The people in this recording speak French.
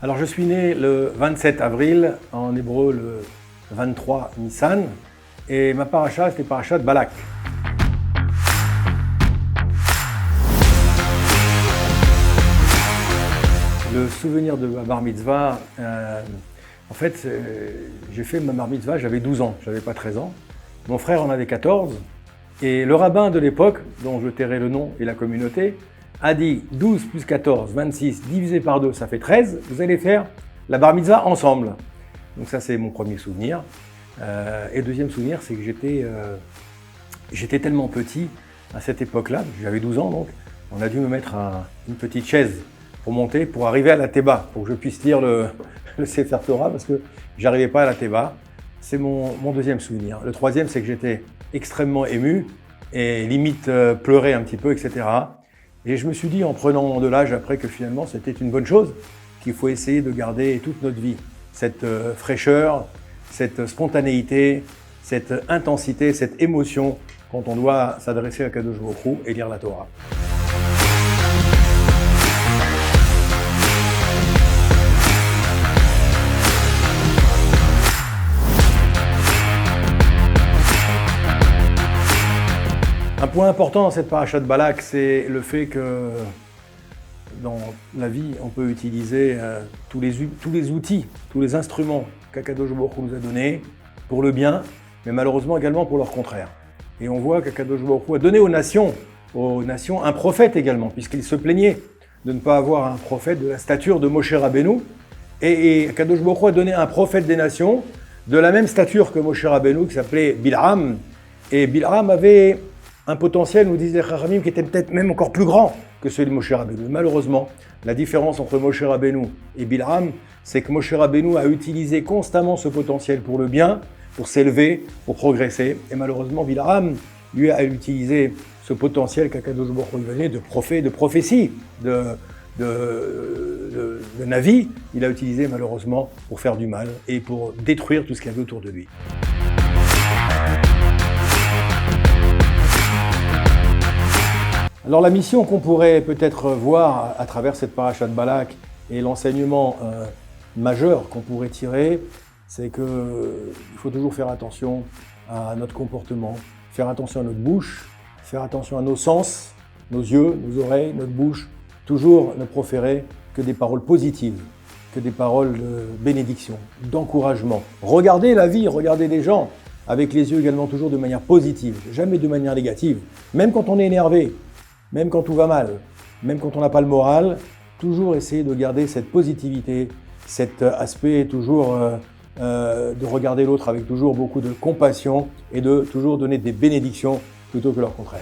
Alors je suis né le 27 avril, en hébreu le 23 Nissan, et ma paracha c'était paracha de Balak. Le souvenir de ma bar mitzvah, en fait j'ai fait ma bar mitzvah, j'avais 12 ans, j'avais pas 13 ans. Mon frère en avait 14, et le rabbin de l'époque, dont je tairai le nom et la communauté, a dit 12 plus 14, 26, divisé par 2, ça fait 13, vous allez faire la bar mitzvah ensemble. Donc ça c'est mon premier souvenir. Et deuxième souvenir, c'est que j'étais tellement petit à cette époque-là, j'avais 12 ans donc, on a dû me mettre une petite chaise pour monter, pour arriver à la Théba, pour que je puisse lire le Sefer Torah, parce que j'arrivais pas à la Théba. C'est mon deuxième souvenir. Le troisième, c'est que j'étais extrêmement ému et limite pleurais un petit peu, etc. Et je me suis dit, en prenant de l'âge après, que finalement c'était une bonne chose, qu'il faut essayer de garder toute notre vie. Cette fraîcheur, cette spontanéité, cette intensité, cette émotion quand on doit s'adresser à Kadosh Baruch Hu et lire la Torah. Un point important dans cette paracha de Balak, c'est le fait que dans la vie, on peut utiliser tous les outils, tous les instruments qu'Akadosh Baruch Hu nous a donnés pour le bien, mais malheureusement également pour leur contraire. Et on voit qu'Akadosh Baruch Hu a donné aux nations un prophète également, puisqu'il se plaignait de ne pas avoir un prophète de la stature de Moshe Rabbeinu. Et Akadosh Baruch Hu a donné un prophète des nations de la même stature que Moshe Rabbeinu, qui s'appelait Bil'am. Et Bil'am avait un potentiel, nous disent les Chachamim, qui était peut-être même encore plus grand que celui de Moshe Rabbeinu. Malheureusement, la différence entre Moshe Rabbeinu et Bil'am, c'est que Moshe Rabbeinu a utilisé constamment ce potentiel pour le bien, pour s'élever, pour progresser. Et malheureusement, Bil'am, lui, a utilisé ce potentiel qu'Akadosh Baruch Hu lui donnait de prophétie, de Navi. Il l'a utilisé malheureusement pour faire du mal et pour détruire tout ce qu'il y avait autour de lui. Alors la mission qu'on pourrait peut-être voir à travers cette paracha de Balak et l'enseignement majeur qu'on pourrait tirer, c'est qu'il faut toujours faire attention à notre comportement, faire attention à notre bouche, faire attention à nos sens, nos yeux, nos oreilles, notre bouche, toujours ne proférer que des paroles positives, que des paroles de bénédiction, d'encouragement. Regardez la vie, regardez les gens avec les yeux également toujours de manière positive, jamais de manière négative, même quand on est énervé. Même quand tout va mal, même quand on n'a pas le moral, toujours essayer de garder cette positivité, cet aspect toujours de regarder l'autre avec toujours beaucoup de compassion et de toujours donner des bénédictions plutôt que leur contraire.